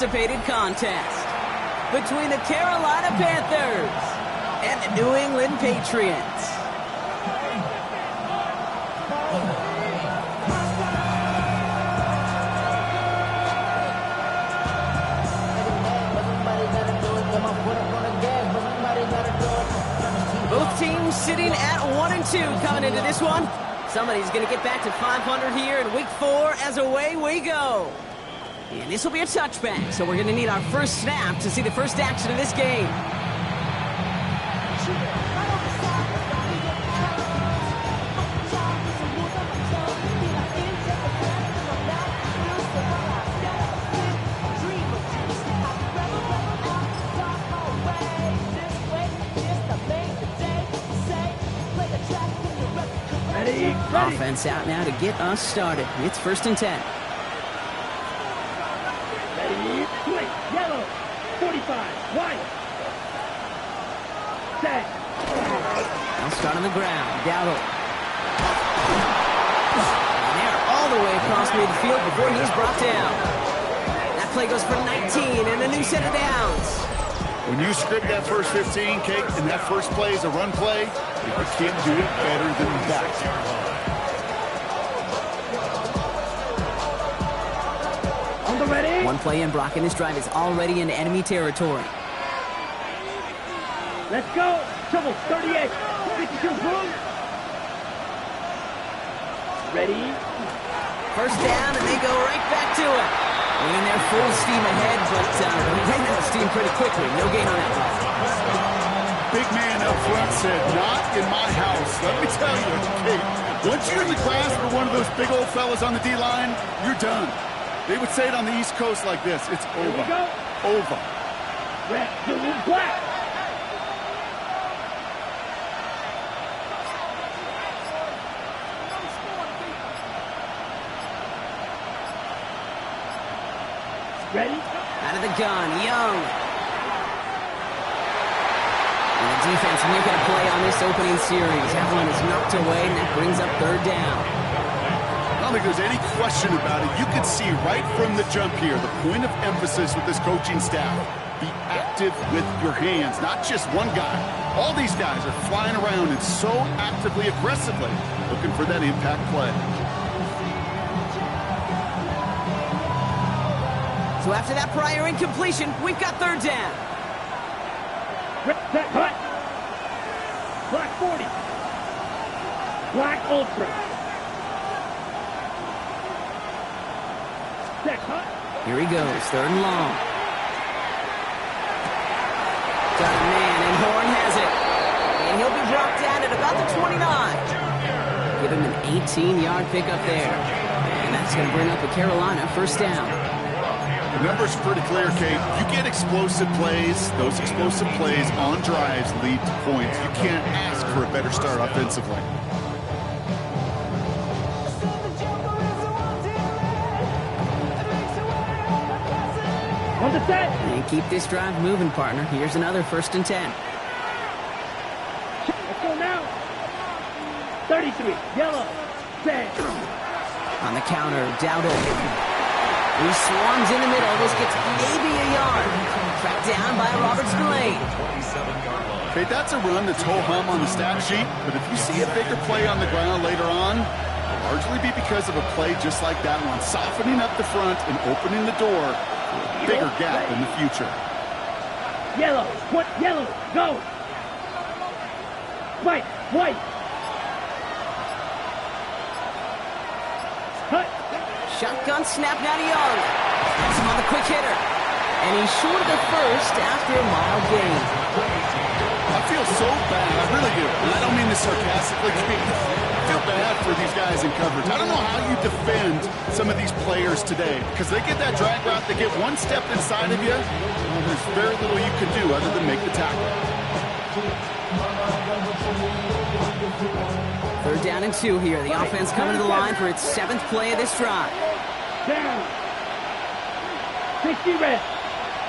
Anticipated contest between the Carolina Panthers and the New England Patriots. Both teams sitting at 1-2 coming into this one. Somebody's going to get back to 500 here in week 4 as away we go. And this will be a touchback, so we're going to need our first snap to see the first action of this game. Ready. Offense out now to get us started. It's 1st and 10. Yellow, 45, white, set. They'll start on the ground. Dowdle. And they're all the way across midfield before he's brought down. That play goes for 19 and a new set of downs. When you script that first 15, Kate, and that first play is a run play, you can't do it better than that. Ready? One play in, Brock, and this drive is already into enemy territory. Let's go. Trouble, 38. 52 boom. Ready? First down, and they go right back to it. Winning their full steam ahead, but ran out of steam pretty quickly. No gain on that one. Big man up front said, not in my house. Let me tell you, Kate, once you're in the grasp of one of those big old fellas on the D-line, you're done. They would say it on the East Coast like this. It's over. Over. Red, blue, black. Ready? Out of the gun, Young. And the defense making a play on this opening series. That one is knocked away, and that brings up 3rd down. I don't think there's any question about it. You can see right from the jump here, the point of emphasis with this coaching staff. Be active with your hands, not just one guy. All these guys are flying around and so actively, aggressively looking for that impact play. So after that prior incompletion, we've got 3rd down. Set, hut. Black 40. Black ultra. Here he goes, 3rd and long. Got a man, and Horn has it. And he'll be brought down at about the 29. Give him an 18-yard pickup there. And that's going to bring up a Carolina 1st down. The numbers are pretty clear, Kate. You get explosive plays. Those explosive plays on drives lead to points. You can't ask for a better start offensively. On the set. And keep this drive moving, partner. Here's another 1st and 10. Let's go now. 33. Yellow. Set. On the counter, Dowdle. He swarms in the middle. This gets maybe a yard. Tracked down by Robert Spillane. Okay, that's a run that's ho-hum on the stat sheet, but if you see a bigger play on the ground later on, it'll largely be because of a play just like that one, softening up the front and opening the door for a bigger gap in the future. Yellow, what? Yellow, go. White, white. Cut. Shotgun snap now to Young. That's him on the quick hitter. And he's short of the first after a mild gain. I feel so bad, I really do. And I don't mean this sarcastically. I feel bad for these guys in coverage. I don't know how you defend some of these players today, because they get that drag route, they get one step inside of you, well, there's very little you can do other than make the tackle. 3rd down and 2 here. The offense coming to the line for its 7th play of this drive. Down. 60 red.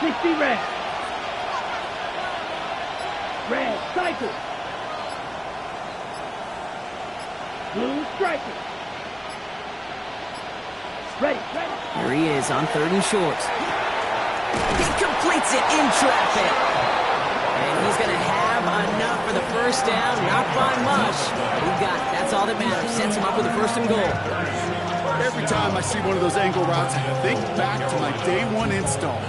60 red. Red, cycle. Blue, striker. Ready, ready. Here he is on 3rd and short. He completes it in traffic. And he's going to have enough for the first down. Not by much. He got it. That's all that matters. Sets him up with a 1st and goal. Every time I see one of those angle routes, I think back to my day one install.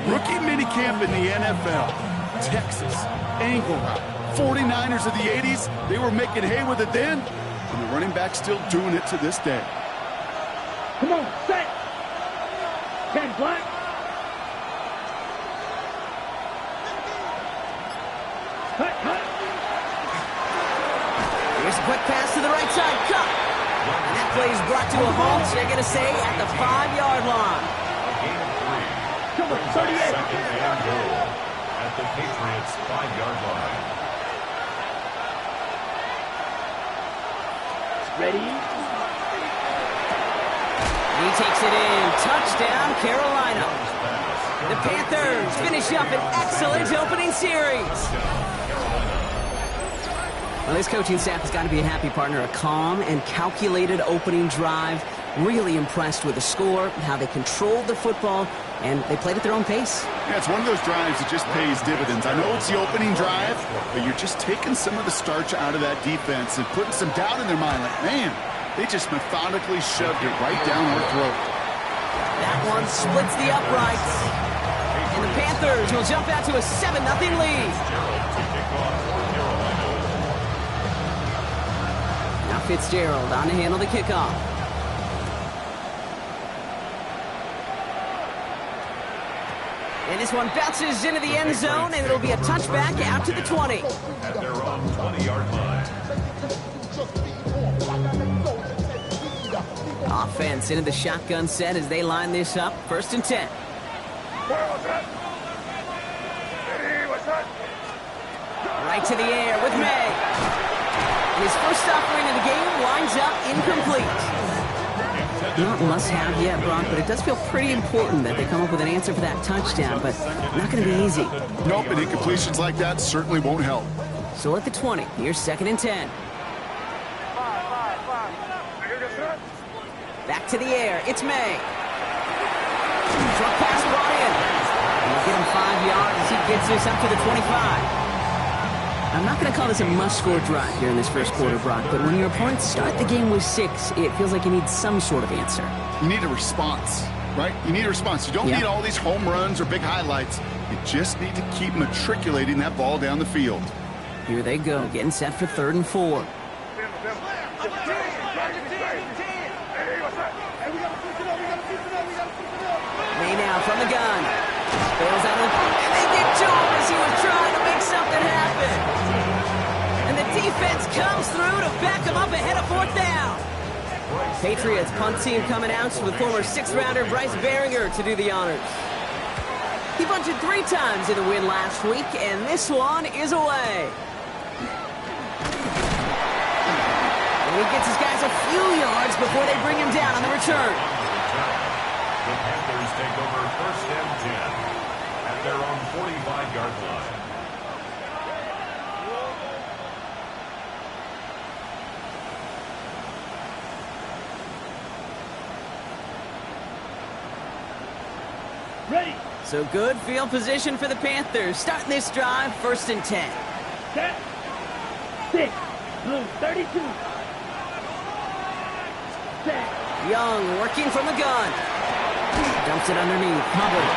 Rookie minicamp in the NFL. Texas, angle route. 49ers of the 80s, they were making hay with it then, and the running back's still doing it to this day. Come on, set. 10 black. Cut, cut. Here's a quick pass to the right side. Cut. And that play is brought to a halt, they're going to say, at the 5-yard line. Come on, 38. At the Patriots' 5-yard line. Ready? He takes it in. Touchdown, Carolina. The Panthers finish up an excellent opening series. Well, this coaching staff has got to be a happy partner. A calm and calculated opening drive. Really impressed with the score, how they controlled the football, and they played at their own pace. Yeah, it's one of those drives that just pays dividends. I know it's the opening drive, but you're just taking some of the starch out of that defense and putting some doubt in their mind. Like, man, they just methodically shoved it right down our throat. That one splits the uprights. And the Panthers will jump out to a 7-0 lead. Now Fitzgerald on to handle the kickoff. And this one bounces into the end zone, and it'll be a touchback out to the 20. At their own 20-yard line. Offense into the shotgun set as they line this up. 1st and 10. Right to the air with May. His first offering of the game winds up incomplete. Not must-have yet, Brock, but it does feel pretty important that they come up with an answer for that touchdown, but not going to be easy. Nope, and incompletions like that certainly won't help. So at the 20, here's 2nd and 10. Back to the air, it's May. Drop pass brought in. And we'll get him 5 yards as he gets this up to the 25. I'm not going to call this a must-score drive here in this first quarter, Brock, but when your opponents start the game with 6, it feels like you need some sort of answer. You need a response, right? You need a response. You don't need all these home runs or big highlights. You just need to keep matriculating that ball down the field. Here they go, getting set for 3rd and 4. May now from the gun. Bails out of the... And they get to him as he was trying to make something happen. And the defense comes through to back him up ahead of 4th down. Patriots punt team coming out with former 6th-rounder Bryce Behringer to do the honors. He bunted 3 times in the win last week, and this one is away. And he gets his guys a few yards before they bring him down on the return. The Panthers take over 1st and 10 at their own 45-yard line. Ready. So good field position for the Panthers. Starting this drive, 1st and 10. Set. 6. Blue 32. Set. Young working from the gun. Dumps it underneath. Hubbard.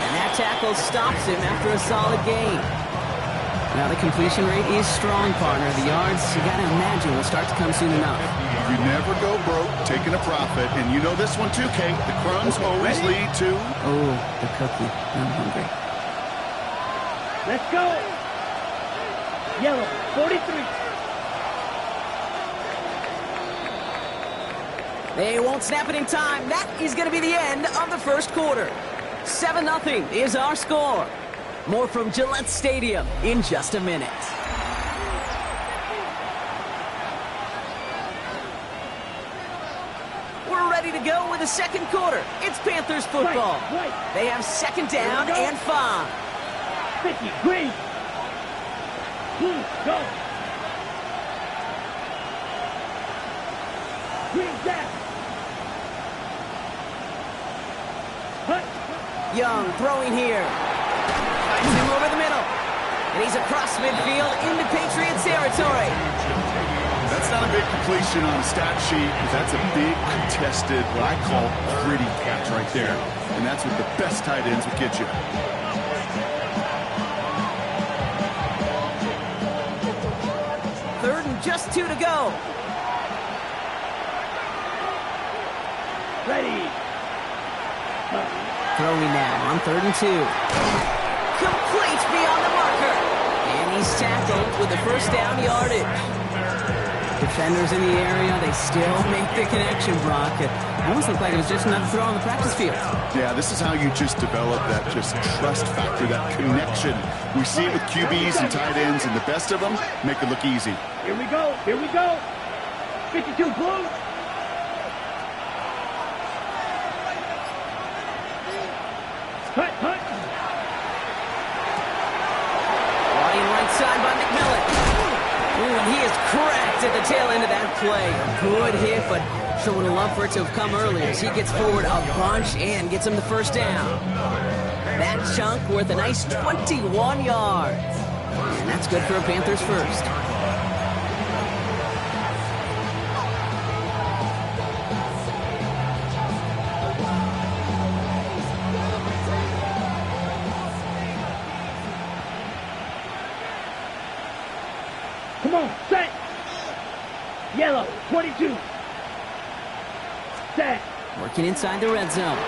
And that tackle stops him after a solid gain. Now the completion rate is strong, partner. The yards, you got to imagine, will start to come soon enough. You never go broke taking a profit. And you know this one too, Kate. The crumbs always lead to... Oh, the cookie. I'm hungry. Let's go. Yellow 43. They won't snap it in time. That is going to be the end of the first quarter. 7-0 is our score. More from Gillette Stadium in just a minute. We're ready to go with the second quarter. It's Panthers football. Right. They have 2nd down and 5. 50. Green. Blue. Go. Green. Jack. Hut. Young throwing here. Finds him over the middle. And he's across midfield into Patriots territory. That's not a big completion on a stat sheet, but that's a big contested, what I call gritty catch right there. And that's what the best tight ends will get you. Third and just 2 to go. Ready. Throwing now on 3rd and 2. Complete beyond the marker. And he's tackled with the first down yardage. Defenders in the area, they still make the connection, Brock. It almost looked like it was just another throw on the practice field. Yeah, this is how you just develop that just trust factor, that connection. We see it with QBs and tight ends, and the best of them make it look easy. Here we go. Here we go. 52 blue. Cut, cut. Lying right side by McMillan. Ooh, and he is cracked at the tail end of that play. Good hit, but sure would have loved for it to have come earlier as he gets forward a bunch and gets him the first down. That chunk worth a nice 21 yards. And that's good for a Panthers first. Come on, set. Yellow, 22. Set. Working inside the red zone. Oh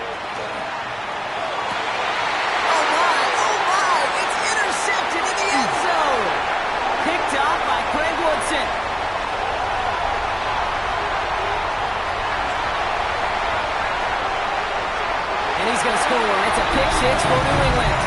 my, it's intercepted in the end zone. Picked off by Craig Woodson. And he's going to score. It's a pick six for New England.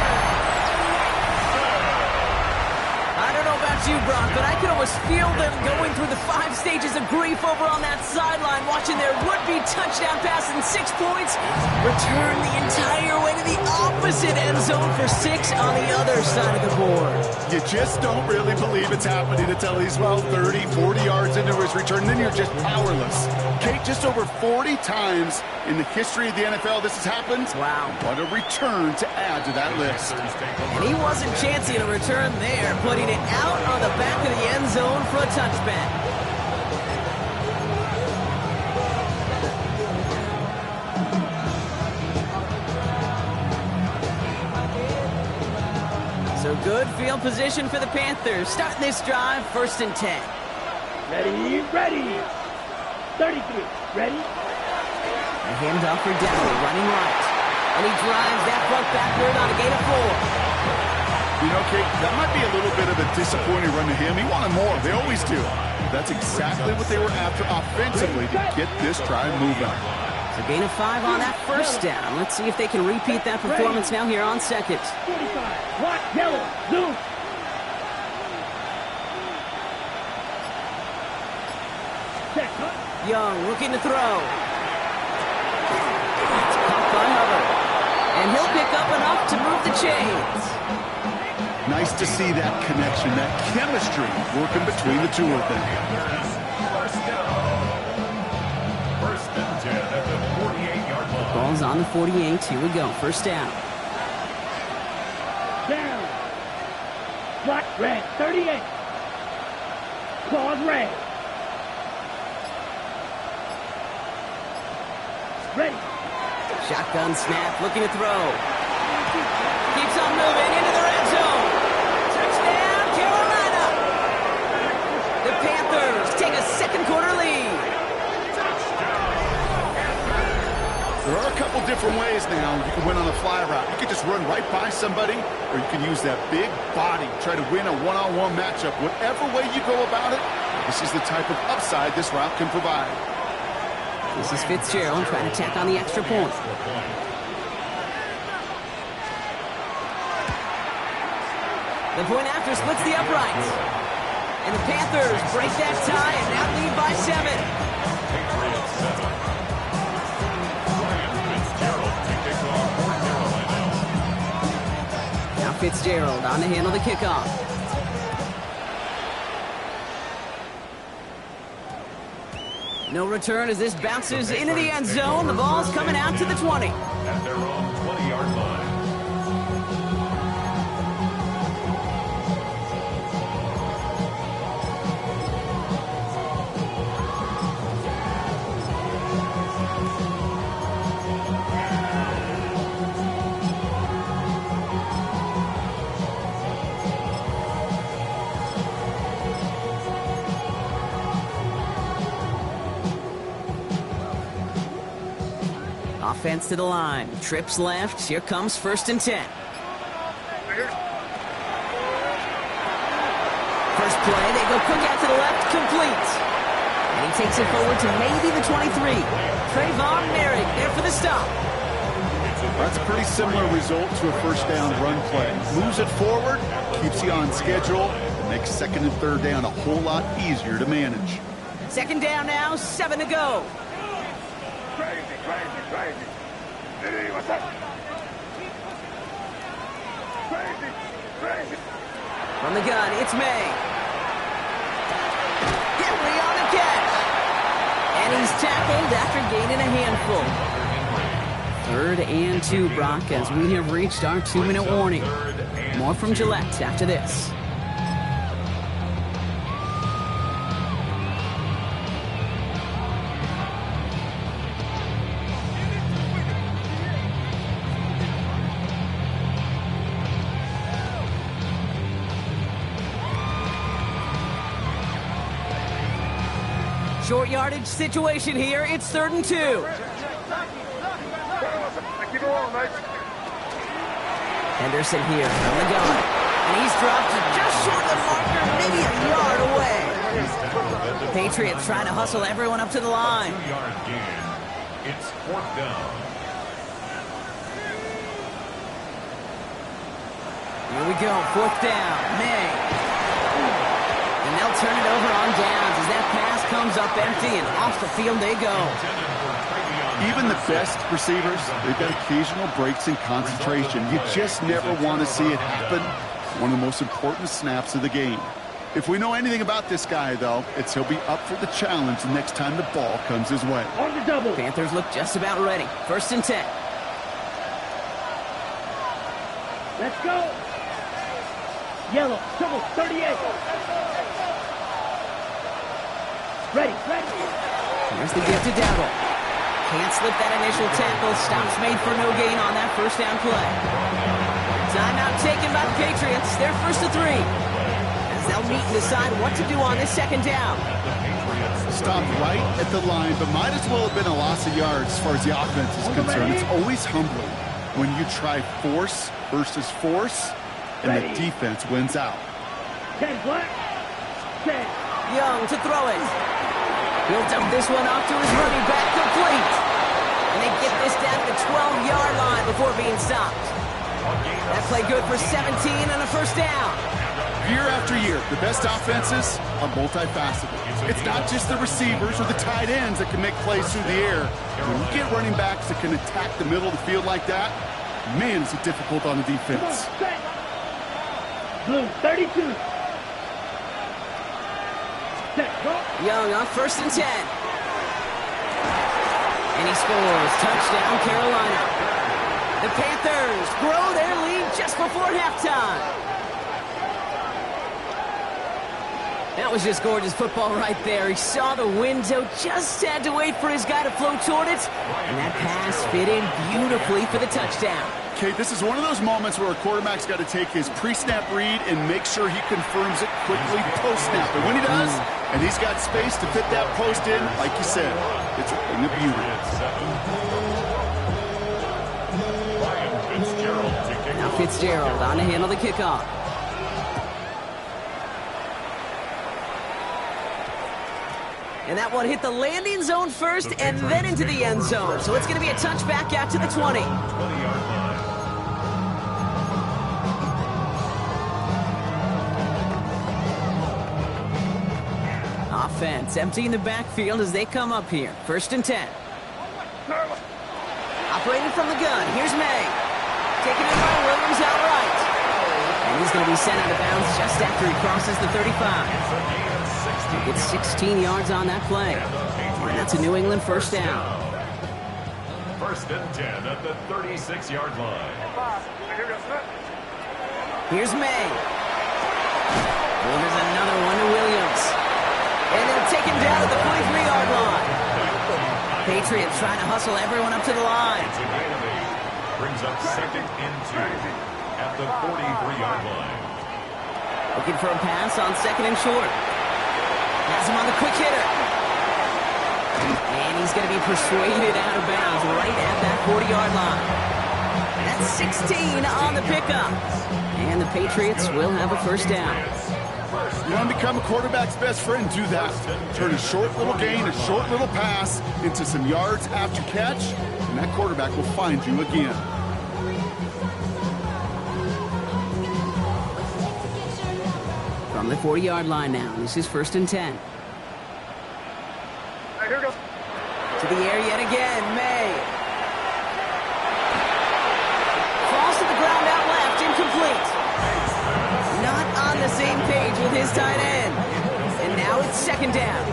I don't know about you, Brock, but I could almost feel them going through the 5 stages of grief over on that sideline, watching their would-be touchdown pass in 6 points return the entire way to the opposite end zone for 6 on the other side of the board. You just don't really believe it's happening until he's about 30, 40 yards into his return, and then you're just powerless. Kate, just over 40 times in the history of the NFL this has happened. Wow. What a return to add to that list. And he wasn't chancing a return there, putting it out on the back of the end zone for a touchback. So good field position for the Panthers. Starting this drive, 1st and 10. Ready, ready. 33. Ready? A handoff for Denver, running right. And he drives that front backward on a gain of 4. You know, Kate, that might be a little bit of a disappointing run to him. He wanted more. They always do. That's exactly what they were after offensively to get this drive moving. So gain of 5 on that first down. Let's see if they can repeat that performance now here on 2nd. 45. Watch, yellow, zoom. Set, cut. Young looking to throw. It's caught by Hubbard. And he'll pick up enough to move the chains. Nice to see that connection, that chemistry working between the two of them. First and 10 at the 48-yard line. Ball's on the 48. Here we go. First down. Down. Black, red, 38. Claws red. Ready. Shotgun snap, looking to throw. Keeps on moving into the red zone. Touchdown, Carolina. The Panthers take a second-quarter lead. There are a couple different ways now. You can win on a fly route. You can just run right by somebody, or you can use that big body, try to win a one-on-one matchup. Whatever way you go about it, this is the type of upside this route can provide. This is Fitzgerald trying to tack on the extra point. The point after splits the uprights. And the Panthers break that tie and now lead by 7. Patriots 7. Ryan Fitzgerald to kick off for Carolina. Now Fitzgerald on to handle the kickoff. No return as this bounces into the end zone. The ball's coming out to the 20. At their own 20-yard line. Offense to the line. Trips left. Here comes 1st and 10. First play, they go quick out to the left, complete. And he takes it forward to maybe the 23. Trayvon Merrick there for the stop. That's a pretty similar result to a first down run play. Moves it forward, keeps you on schedule, and makes 2nd and 3rd down a whole lot easier to manage. 2nd down now, 7 to go. Crazy. What's up? Crazy. From the gun, it's May. Henry on the catch. And he's tackled after gaining a handful. 3rd and 2, Brock, as we have reached our 2-minute warning. More from Gillette after this. Short yardage situation here. It's 3rd and 2. Keep it rolling, mate. Henderson here from the gun. And he's dropped just short of the marker, maybe a yard away. Patriots trying to hustle everyone up to the line. 2-yard gain. It's 4th down. Here we go, 4th down. May. And they'll turn it over on downs as that pass comes up empty and off the field they go. Even the best receivers, they've got occasional breaks in concentration. You just never want to see it happen. One of the most important snaps of the game. If we know anything about this guy, though, it's he'll be up for the challenge the next time the ball comes his way. On the double. Panthers look just about ready. 1st and 10. Let's go. Yellow, double, 38. Ready. Here's the gift to Dowdle. Can't slip that initial tackle. Stops made for no gain on that 1st down play. Timeout taken by the Patriots. They're 1st to 3. As they'll meet and decide what to do on this 2nd down. Stopped right at the line, but might as well have been a loss of yards as far as the offense is concerned. It's always humbling when you try force versus force, and the defense wins out. 10 black. 10. Young to throw it. He'll dump this one off to his running back, complete. And they get this down to the 12-yard line before being stopped. That play good for 17 and a 1st down. Year after year, the best offenses are multifaceted. It's not just the receivers or the tight ends that can make plays through the air. When you get running backs that can attack the middle of the field like that, man, is it difficult on the defense. Blue, 32. Young on 1st and 10. And he scores. Touchdown, Carolina. The Panthers grow their lead just before halftime. That was just gorgeous football right there. He saw the window, just had to wait for his guy to float toward it. And that pass fit in beautifully for the touchdown. Okay, this is one of those moments where a quarterback's got to take his pre-snap read and make sure he confirms it quickly post-snap. And when he does, and he's got space to fit that post in, like you said, it's a thing of beauty. Now Fitzgerald on to handle the kickoff. And that one hit the landing zone first and then into the end zone. So it's going to be a touchback out to the 20. 20-yard line. Offense emptying the backfield as they come up here. 1st and 10. Operating from the gun. Here's May. Taken in by Williams outright. And he's going to be sent out of bounds just after he crosses the 35. He gets 16 yards on that play. And that's a New England 1st down. 1st and 10 at the 36-yard line. Here's May. And there's another one to Williams. And they'll take him down at the 43-yard line. Patriots trying to hustle everyone up to the line. It's a gain of 8. Brings up 2nd and 2 at the 43-yard line. Looking for a pass on 2nd and short. Has him on the quick hitter. And he he's going to be persuaded out of bounds right at that 40-yard line. That's 16 on the pickup. And the Patriots will have a first down. You want to become a quarterback's best friend, do that. Turn a short little gain, a short little pass into some yards after catch, and that quarterback will find you again. From the 40-yard line now, this is 1st and 10. Right, here we go. To the air yet again, May. Falls to the ground out left, incomplete. Not on the same page with his tight end. And now it's 2nd down.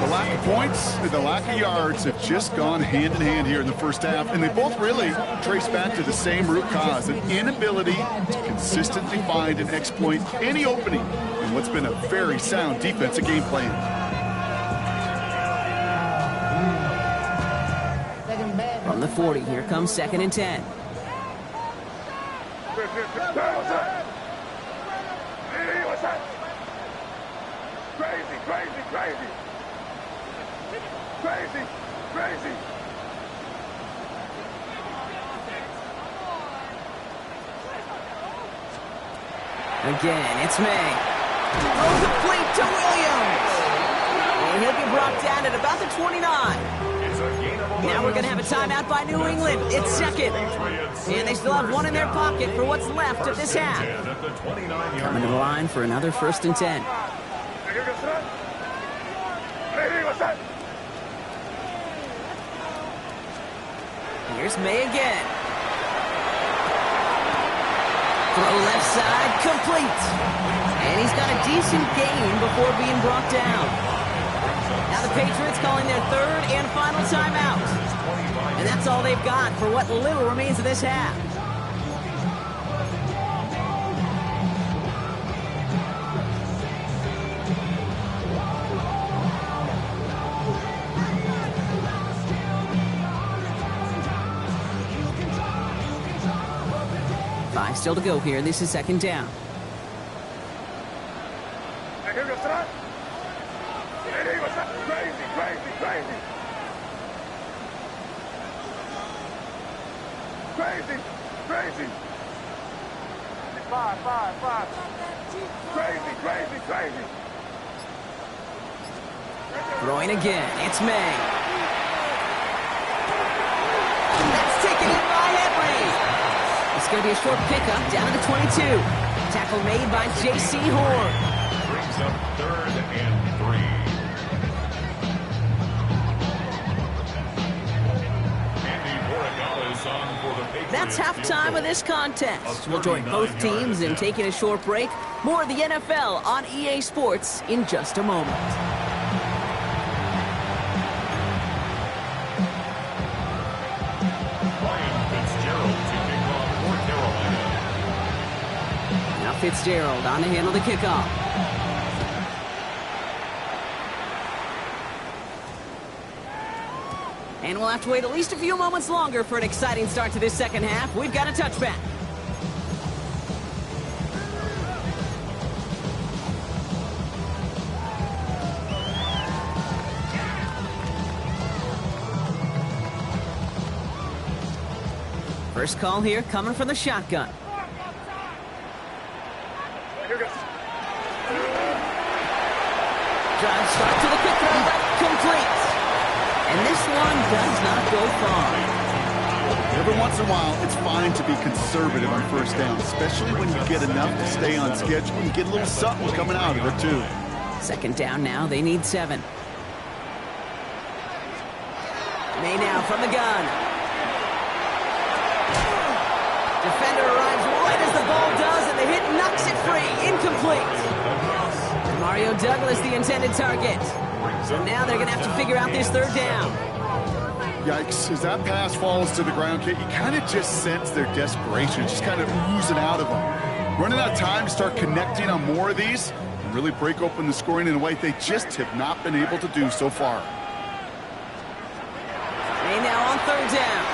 The lack of points and the lack of yards have just gone hand in hand here in the first half, and they both really trace back to the same root cause, an inability to consistently find and exploit any opening in what's been a very sound defensive game plan. From the 40, here comes 2nd and 10. Crazy. Again, it's May. Throw complete to Williams. And he'll be brought down at about the 29. Now we're going to have a timeout by New England. It's 2nd. And they still have one in their pocket for what's left of this half. Coming to the line for another 1st and 10. Here's May again. Throw left side, complete. And he's got a decent gain before being brought down. Now the Patriots calling their 3rd and final timeout. And that's all they've got for what little remains of this half. Still to go here. This is 2nd down. Here goes that. Crazy. Five. Crazy. Throwing again. It's May. That's taken in by Henry. It's going to be a short pickup down to the 22. Tackle made by J.C. Horn. Brings up 3rd and 3. That's halftime of this contest. We'll join both teams in taking a short break. More of the NFL on EA Sports in just a moment. Now Fitzgerald on to handle the kickoff. And we'll have to wait at least a few moments longer for an exciting start to this second half. We've got a touchback. First call here coming from the shotgun. Drive start to the quick throw left, complete. And this one does not go far. Every once in a while, it's fine to be conservative on first down, especially when you get enough to stay on schedule and get a little something coming out of it, too. Second down now, they need 7. May now from the gun. Defender arrives right as the ball does, and the hit knocks it free. Incomplete. Mario Douglas, the intended target. So now they're going to have to figure out this third down. Yikes. As that pass falls to the ground, you kind of just sense their desperation, just kind of oozing out of them. Running out of time to start connecting on more of these and really break open the scoring in a way they just have not been able to do so far. May now on third down.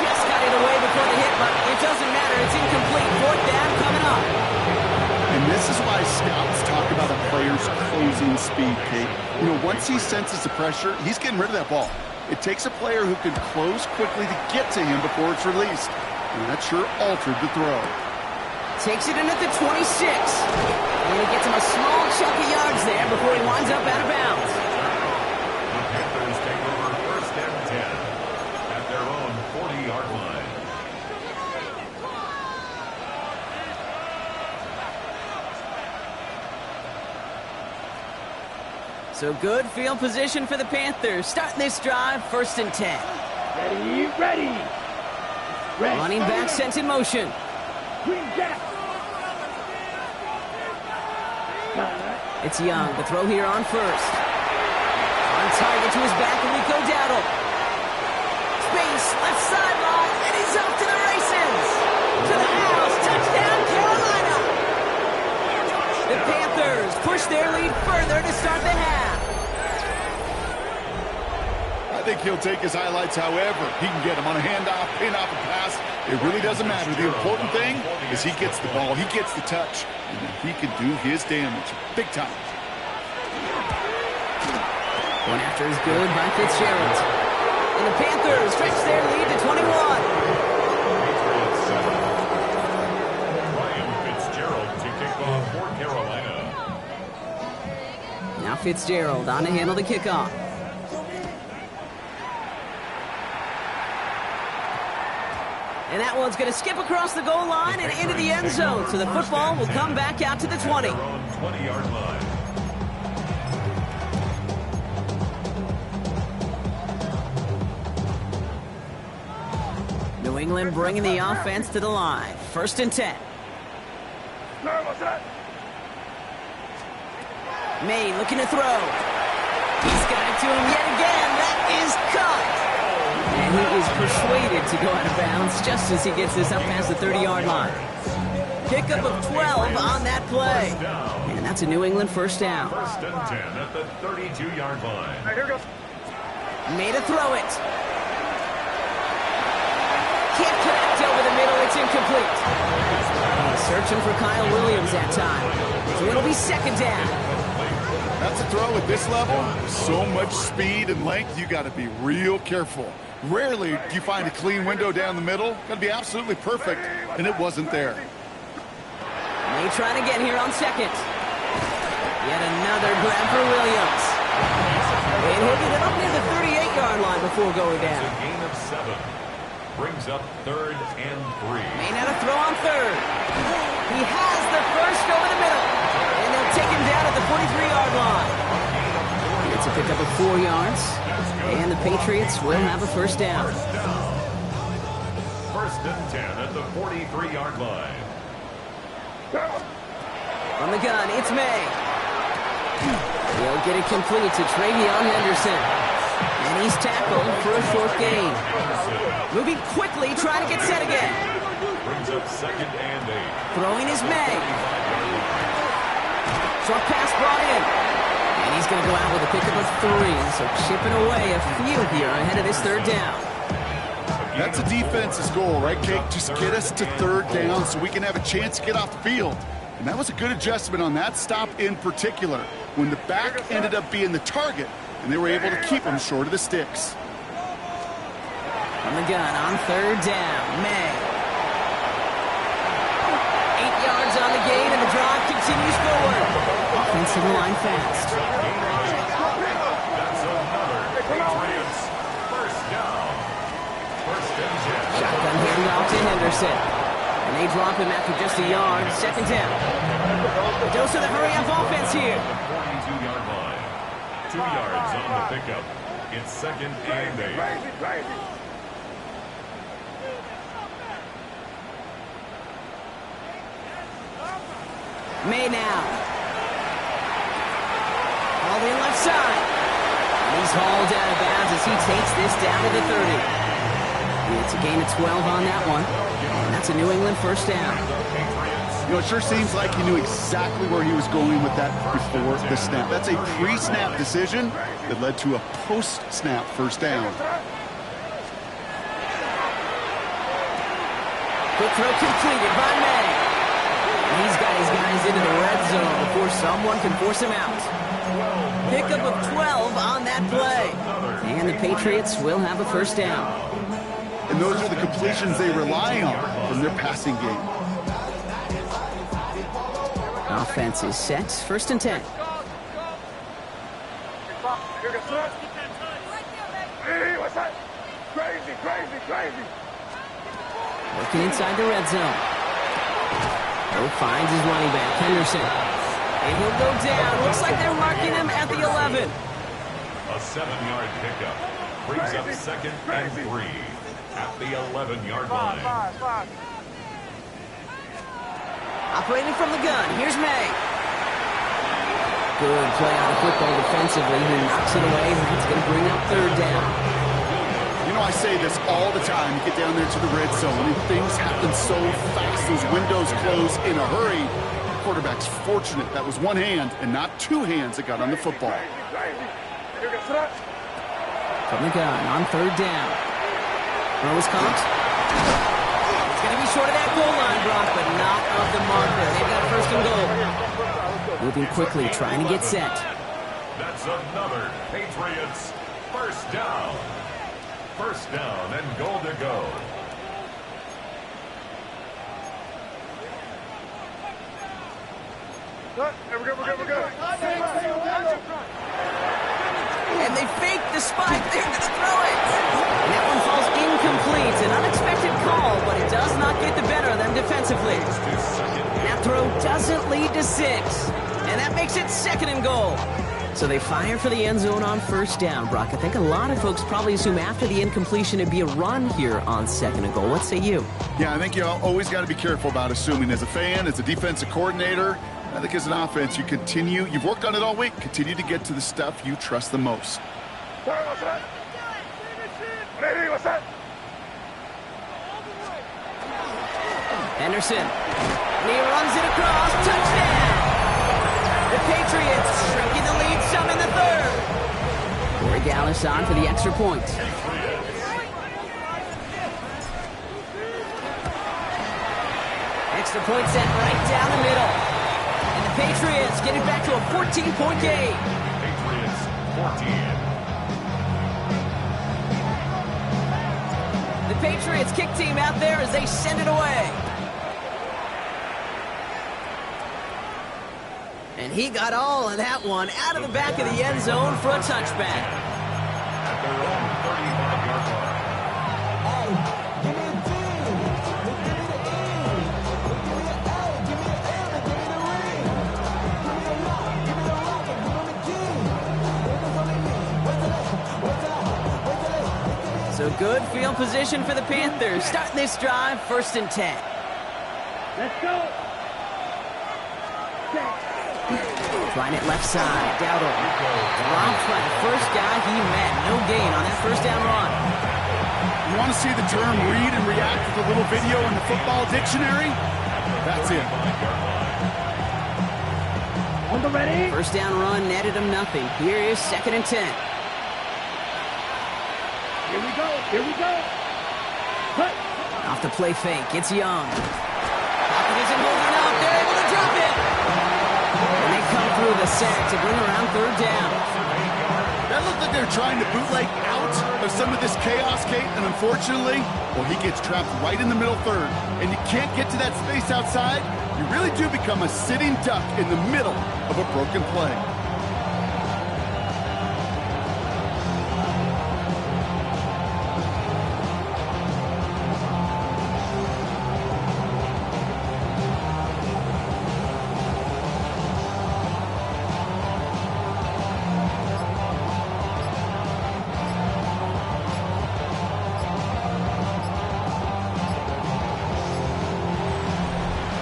Just got it away before the hit, but it doesn't matter. It's incomplete. Fourth down coming up. And this is why scouts talk about a player's closing speed, Kate. You know, once he senses the pressure, he's getting rid of that ball. It takes a player who can close quickly to get to him before it's released. And that sure altered the throw. Takes it in at the 26. And he gets him a small chunk of yards there before he winds up out of bounds. The Panthers take over first and 10 at their own 40-yard line. So good field position for the Panthers. Starting this drive, first and 10. Ready, ready. Running back sent in motion. Green Jack. It's Young, the throw here on first. On target to his back, Rico Dowdle. Space, left sideline, and he's off to the races. To the house, touchdown, Carolina. The Panthers push their lead further to start the half. I think he'll take his highlights however he can get them on a handoff, pin-off, and pass. It really doesn't matter. The important thing is he gets the ball, he gets the touch, and he can do his damage big time. One after is good by Fitzgerald. And the Panthers stretch their lead to 21. Ryan Fitzgerald to kick off for Carolina. Now Fitzgerald on to handle the kickoff. And that one's going to skip across the goal line and into the end zone. So the football will come back out to the 20. Their own 20-yard line. New England bringing the offense to the line. First and 10. May looking to throw. He's got it to him yet again. That is caught. And he is persuaded to go out of bounds just as he gets this up past the 30-yard line. Pickup of 12 on that play. And that's a New England first down. First and 10 at the 32-yard line. Here goes. Made a throw it. Can't connect over the middle. It's incomplete. He's searching for Kyle Williams that time. So it'll be second down. That's a throw at this level. So much speed and length, you got to be real careful. Rarely do you find a clean window down the middle. Got to be absolutely perfect, and it wasn't there. May trying to get here on second. Yet another grab for Williams. And he'll get it up near the 38-yard line before going down. A gain of 7. Brings up third and 3. May now to throw on third. He has the first over the middle. And they'll take him down at the 43-yard line. It's a pickup of 4 yards. And the Patriots will have a first down. First and 10 at the 43-yard line. From the gun, it's May. He'll get it complete to Travion Henderson. And he's tackled for a short gain. Moving quickly, trying to get set again. Brings up second and 8. Throwing is May. Short pass brought in. And he's going to go out with a pickup of 3. So chipping away a few here ahead of this third down. That's a defense's goal, right, Kate? Just get us to third down so we can have a chance to get off the field. And that was a good adjustment on that stop in particular, when the back ended up being the target, and they were able to keep him short of the sticks. From the gun on third down, May. 8 yards on the gain, and the drive continues forward. Offensive line fast. That's another Patriots first down. First and 10. Shotgun handoff to Henderson. And they drop him after just a yard. Second down. A dose of the hurry-up offense here. The 42-yard line. 2 yards on the pickup. It's second and 8. May now. All in left side. And he's hauled out of bounds as he takes this down to the 30. It's a gain of 12 on that one. And that's a New England first down. You know, it sure seems like he knew exactly where he was going with that before the snap. That's a pre-snap decision that led to a post-snap first down. Quick throw completed by May. He's got his guys into the red zone before someone can force him out. Pickup of 12 on that play. And the Patriots will have a first down. And those are the completions they rely on from their passing game. Offense is set. First and 10. Working inside the red zone. Finds his running back, Henderson. And he'll go down. Looks like they're marking him at the 11. A 7-yard pickup brings up second and 3 at the 11-yard line. Operating from the gun, here's May. Good play on the football defensively. He knocks it away. That's going to bring up third down. You know, I say this all the time. You get down there to the red zone, and things happen so fast. Those windows close in a hurry. Quarterback's fortunate that was one hand and not two hands that got on the football. From the gun on third down. Throw is caught. It's going to be short of that goal line, Brock, but not of the marker. They've got first and goal. Moving quickly, trying to get set. That's another Patriots first down. First down and goal to go. We're good. And they fake the spike. They're going to throw it. And that one falls incomplete. An unexpected call, but it does not get the better of them defensively. That throw doesn't lead to 6. And that makes it second and goal. So they fire for the end zone on first down, Brock. I think a lot of folks probably assume after the incompletion it'd be a run here on second and goal. What say you? Yeah, I think you always got to be careful about assuming. As a fan, as a defensive coordinator, I think as an offense, you've worked on it all week, continue to get to the stuff you trust the most. Henderson. And he runs it across. Touchdown! The Patriots shrinking the lead some in the third. Corey Gallis on for the extra point. Extra point set right down the middle. And the Patriots get it back to a 14-point game. Patriots 14. The Patriots kick team out there as they send it away. And he got all of that one out of the back of the end zone for a touchback. At their own 35-yard line. So good field position for the Panthers. Starting this drive, first and 10. Let's go. Trying it left side. Dowdle dropped by the first guy he met. No gain on that first down run. You want to see the term read and react with a little video in the football dictionary? That's it. On the ready. First down run netted him nothing. Here is second and 10. Here we go. Cut. Off the play fake. It's Young. Pocket isn't holding up. They're able to drop it. And they come through the sack to bring around third down. That looked like they're trying to bootleg out of some of this chaos, Kate, and unfortunately, well, he gets trapped right in the middle third, and you can't get to that space outside. You really do become a sitting duck in the middle of a broken play.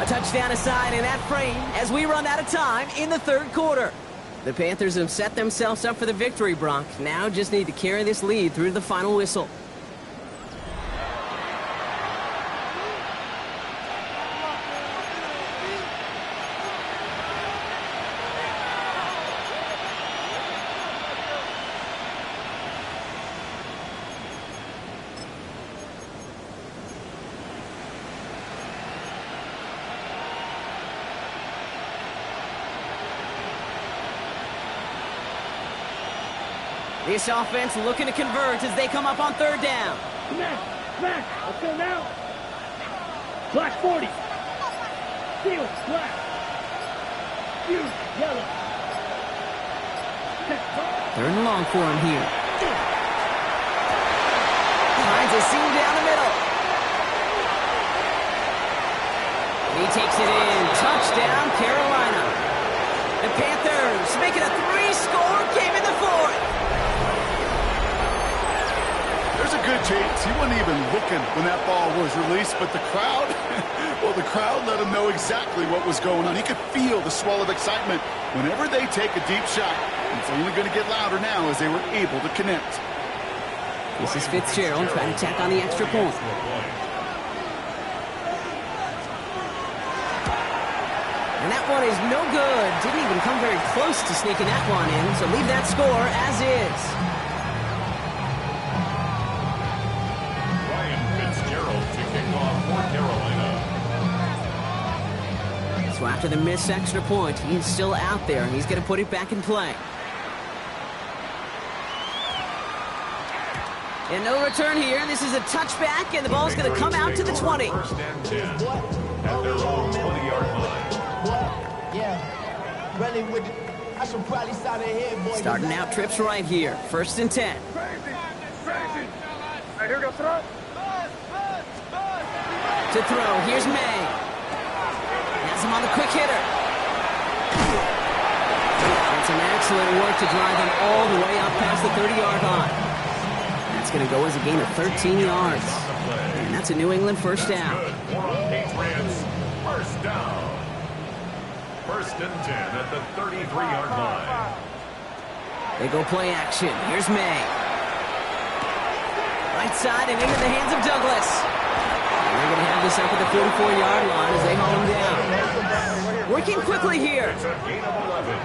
Touchdown aside in that frame as we run out of time in the third quarter. The Panthers have set themselves up for the victory, Brock. Now just need to carry this lead through to the final whistle. This offense looking to convert as they come up on third down. Smash! Smash! Let's go now! Black 40! Steel! Black! Huge! Yellow! Third and long for him here. Finds a seam down the middle. He takes it in. Touchdown, Carolina. The Panthers making a 3-score game in the fourth. There's a good chance he wasn't even looking when that ball was released, but the crowd, well, the crowd let him know exactly what was going on. He could feel the swell of excitement. Whenever they take a deep shot, it's only going to get louder now as they were able to connect. This is Fitzgerald trying to tack on the extra point. And that one is no good. Didn't even come very close to sneaking that one in, so leave that score as is. Ryan Fitzgerald to kick off for Carolina. So after the missed extra point, he's still out there, and he's going to put it back in play. And no return here. This is a touchback, and the ball's going to come out to the 20. First and 10 at their own 20-yard line. Yeah, running with it. I should probably start ahead, boy. Starting out trips right here. First and 10. Crazy! Crazy! Right, here we go, throw. To throw, here's May. Has him on the quick hitter. And some excellent work to drive him all the way up past the 30-yard line. That's going to go as a gain of 13 yards. And that's a New England first down. Good for the Patriots. First down. First and 10 at the 33-yard line. They go play action. Here's May. Right side and into the hands of Douglas. And they're going to have this up at the 44-yard line as they haul him down. Working quickly here. It's a gain of 11.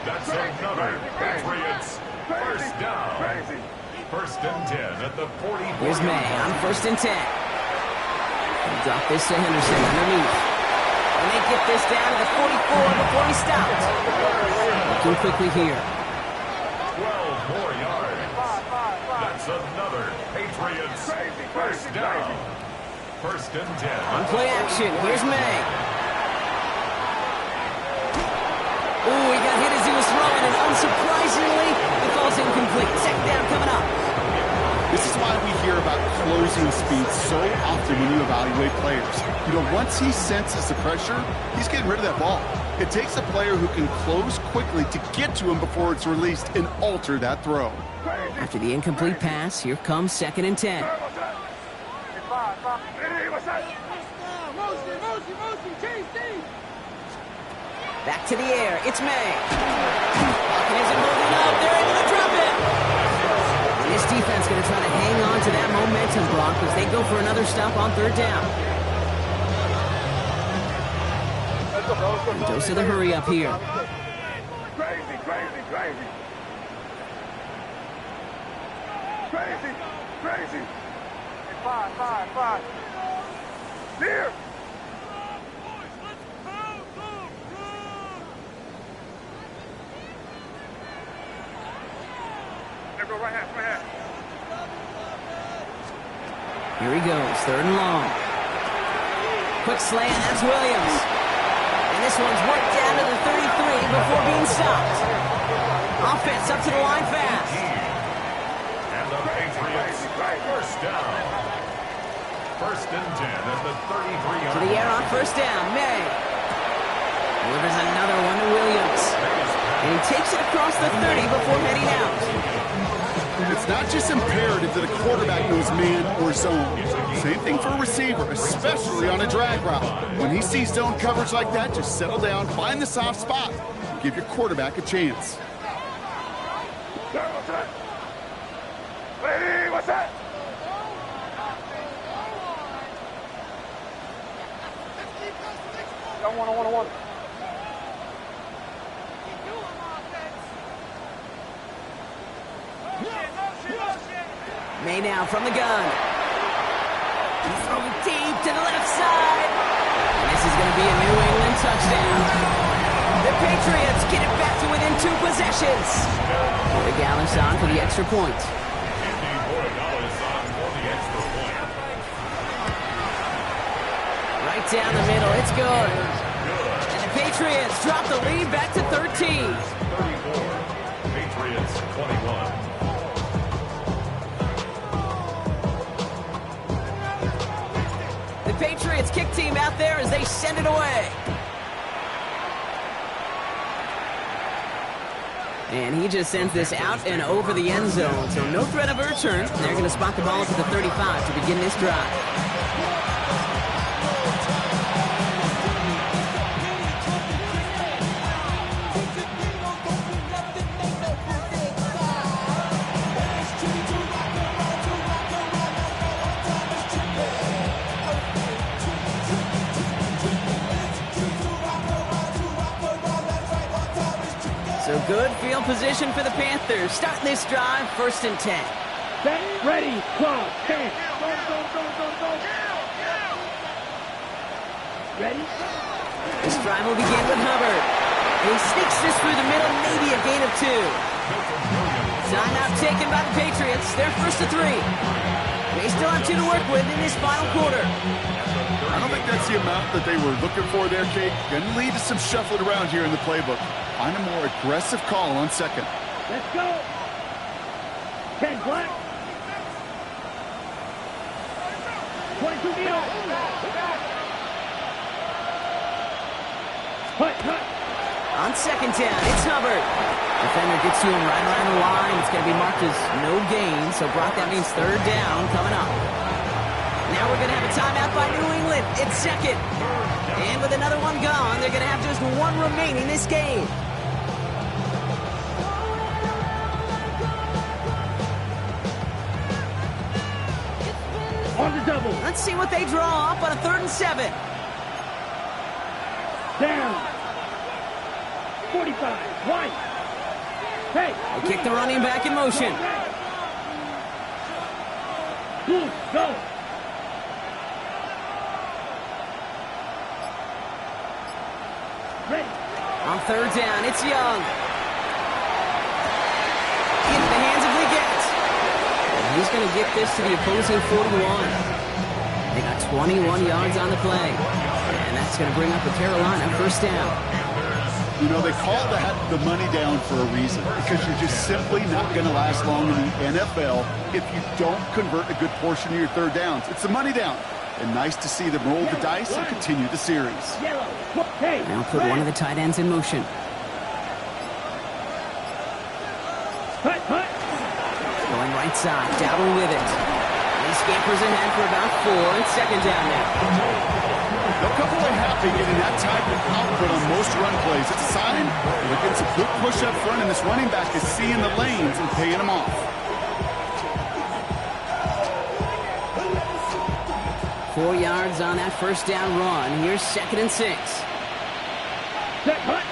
That's another Patriots first down. First and 10 at the 44. Here's May on first and 10. He'll drop this to Henderson underneath. And they get this down to the 44 before he stopped. Looking quickly here. 12 more yards. That's another Patriots first down. First and 10. On play action, here's May. Ooh, he got hit as he was throwing, and unsurprisingly, the ball's incomplete. Second down coming up. This is why we hear about closing speed so often when you evaluate players. You know, once he senses the pressure, he's getting rid of that ball. It takes a player who can close quickly to get to him before it's released and alter that throw. After the incomplete pass, here comes second and 10. Back to the air, it's May. Pocket isn't moving up, they're able to drop it. And this defense going to try to hang on to that momentum block as they go for another stop on third down. And dose of the hurry up here. Crazy, crazy, crazy. Crazy, crazy. Five. Here. Go right half. Here he goes, third and long. Quick slant, that's Williams. And this one's worked down to the 33 before being stopped. Offense up to the line fast. And the Patriots first down. First and 10 at the 33-yard line. To the air on first down, May. Delivers another one to Williams. And he takes it across the 30 before heading out. It's not just imperative that a quarterback knows man or zone. Same thing for a receiver, especially on a drag route. When he sees zone coverage like that, just settle down, find the soft spot, give your quarterback a chance. Hey, what's that? I want. May now from the gun. He's throwing deep to the left side. And this is going to be a New England touchdown. The Patriots get it back to within 2 possessions. Morales on for the extra point. Right down the middle, it's good. And the Patriots drop the lead back to 13. 34, Patriots 21. The Patriots kick team out there as they send it away. And he just sends this out and over the end zone. So no threat of a return. They're going to spot the ball up to the 35 to begin this drive. So good field position for the Panthers. Starting this drive, 1st and 10. Set, ready, go, 10. Go, go, go, go, go. Ready? This drive will begin with Hubbard. He sneaks this through the middle, maybe a gain of 2. Timeout taken by the Patriots. They're 1st to 3. They still have 2 to work with in this final quarter. I don't think that's the amount that they were looking for there, Kate. Going to lead to some shuffling around here in the playbook. Find a more aggressive call on 2nd. Let's go. 10 black. 22 deal. Cut. On 2nd down, it's Hubbard. Defender gets to him right around the line. It's going to be marked as no gain. So, Brock, that means 3rd down coming up. Now we're going to have a timeout by New England. It's 2nd. And with another one gone, they're going to have just 1 remaining this game. On the double. Let's see what they draw up on a 3rd and 7. Down. 45. Right. Hey. They kick the running back in motion. Blue, go. Ready. On 3rd down, it's Young. Into the hands of Leggett. And he's going to get this to the opposing 41. They got 21 yards on the play. And that's going to bring up a Carolina 1st down. You know, they call that the money down for a reason, because you're just simply not going to last long in the NFL if you don't convert a good portion of your 3rd downs. It's the money down. And nice to see them roll the dice and continue the series. Hey. Now put one of the tight ends in motion. Cut. Going right side, Dowdle with it. He scampers ahead for about 4. It's 2nd down now. They'll come away happy getting that type of output on most run plays. It's a sign they're getting some good push up front, and this running back is seeing the lanes and paying them off. 4 yards on that 1st down run. Here's 2nd and 6. Set, cut.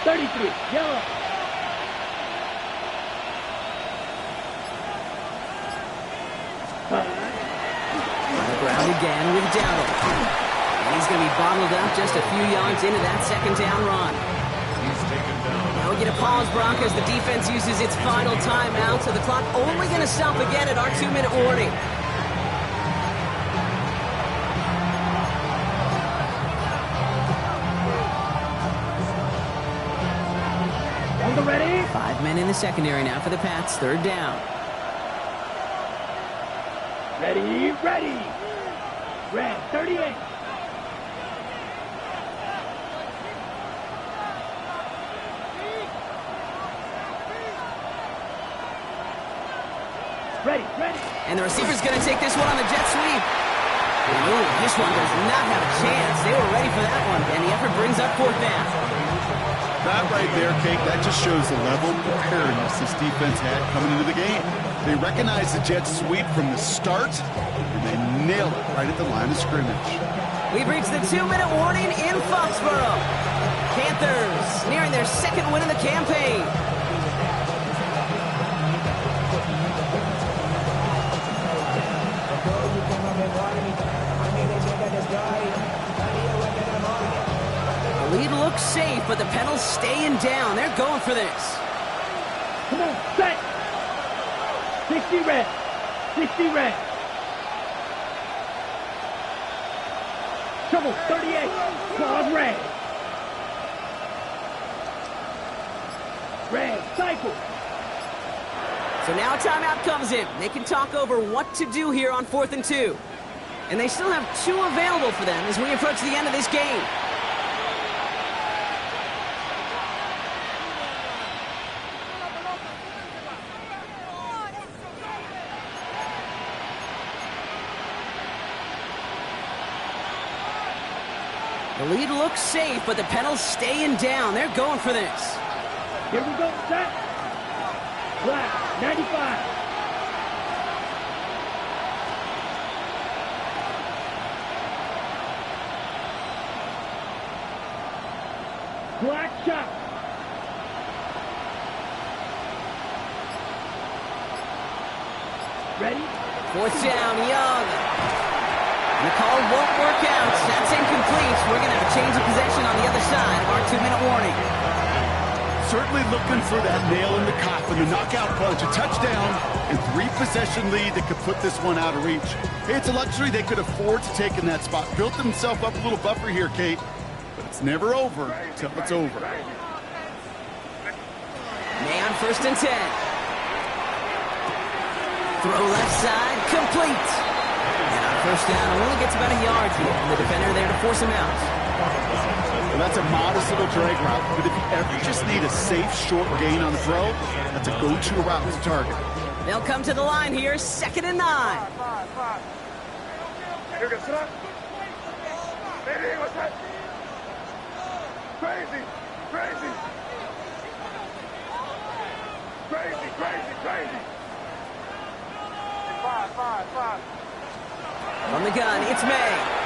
33. Yellow. On the ground again with Dowdle. And he's going to be bottled up just a few yards into that 2nd down run. He's taken down. Now we get a pause, Brock, as the defense uses its final timeout, so the clock only going to stop again at our 2-minute warning. On the ready. 5 men in the secondary now for the Pats. 3rd down. Ready. Red, 38. Ready. And the receiver's going to take this one on the jet sweep. Ooh, this one does not have a chance. They were ready for that one, and the effort brings up 4th down. That right there, Kate, that just shows the level of preparedness this defense had coming into the game. They recognized the jet sweep from the start, and they nailed it right at the line of scrimmage. We've reached the 2-minute warning in Foxborough. Panthers nearing their 2nd win of the campaign. lead looks safe, but the Penals staying down. They're going for this. Come on, set. 60 red. 60 red. Trouble, 38. Claws red. Red, cycle. So now a timeout comes in. They can talk over what to do here on 4th and 2. And they still have 2 available for them as we approach the end of this game. The lead looks safe, but the Penals staying down. They're going for this. Here we go, set. Black, 95. Black shot. Ready? 4th down, Young. The call won't work out. That's incomplete. We're going to have a change of possession on the other side of our 2-minute warning. Certainly looking for that nail in the coffin, the knockout punch, a touchdown, and 3-possession lead that could put this one out of reach. Hey, it's a luxury they could afford to take in that spot. Built themselves up a little buffer here, Kate, but it's never over until it's over. May on 1st and 10. Throw left side, complete. And on 1st down, only gets about a yard here, and the defender there to force him out. Well, that's a modest little drag route, but if you ever just need a safe, short gain on the throw, that's a go-to route to target. They'll come to the line here, 2nd and 9. Crazy, crazy. Crazy, crazy, crazy. 5. From the gun, it's May.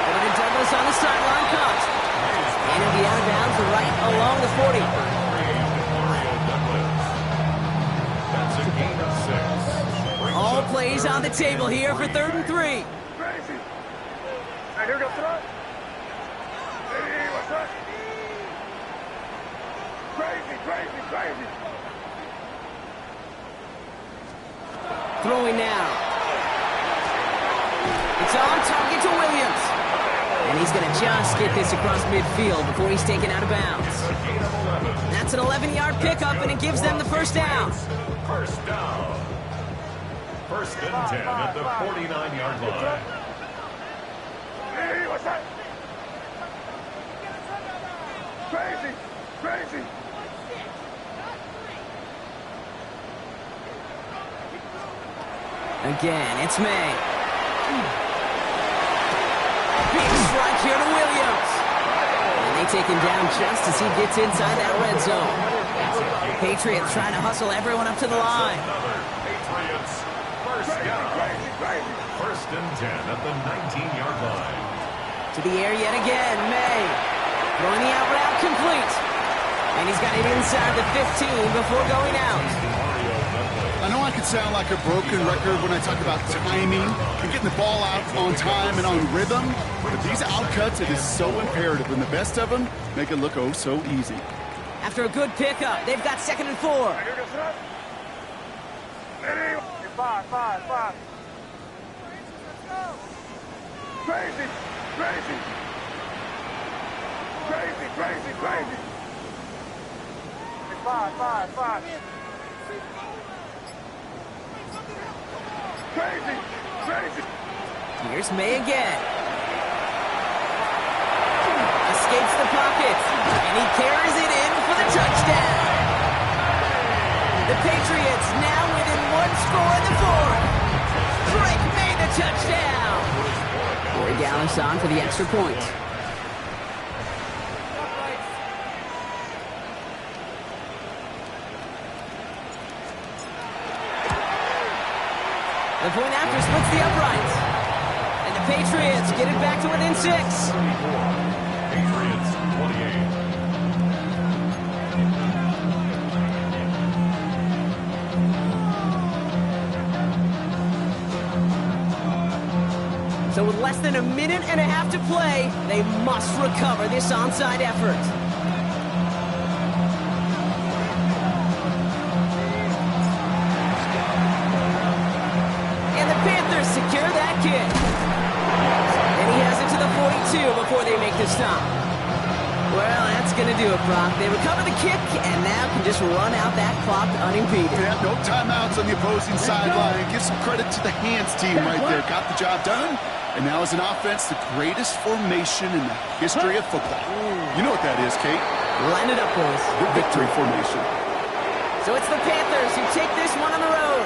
Over to Douglas on the sideline cut. And it'll be out of bounds right along the 40. That's a gain of 6. All plays on the table here for 3rd and 3. Crazy. And here goes throw. Hey, what's that? Crazy, crazy, crazy. Throwing now. It's on target to Williams. And he's going to just get this across midfield before he's taken out of bounds. That's an 11-yard pickup, and it gives them the 1st down. 1st down. 1st and 10 at the 49-yard line. Hey, what's that? Crazy, crazy. Again, it's May. Big strike here to Williams. And they take him down just as he gets inside that red zone. Patriots trying to hustle everyone up to the line. Patriots, 1st down. 1st and 10 at the 19-yard line. To the air yet again, May. Throwing the out route complete. And he's got it inside the 15 before going out. I know I could sound like a broken record when I talk about timing and getting the ball out on time and on rhythm, but these outcuts, it is so imperative, and the best of them make it look oh so easy. After a good pickup, they've got 2nd and 4. Here goes throw. Hey, 5. Crazy, crazy. Crazy, crazy, crazy. 5. Crazy, crazy. Here's May again. Escapes the pocket, and he carries it in for the touchdown. The Patriots now within 1 score in the 4th. Drake made the touchdown. Corey Dallas on for the extra point. The point after splits the uprights. And the Patriots get it back to within 6. Patriots, 28. So with less than a minute and a half to play, they must recover this onside effort. And the Panthers secure that kick. And he has it to the 42 before they make the stop. Well, that's going to do it, Brock. They recover the kick and now can just run out that clock unimpeded. Yeah, no timeouts on the opposing sideline. Give some credit to the hands team right there. Got the job done. And now as an offense, the greatest formation in the history of football. You know what that is, Kate? Line it up, boys. The victory formation. So it's the Panthers who take this one on the road.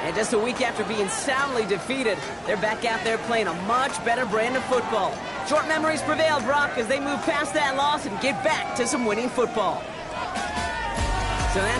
And just a week after being soundly defeated, they're back out there playing a much better brand of football. Short memories prevail, Brock, as they move past that loss and get back to some winning football. So that's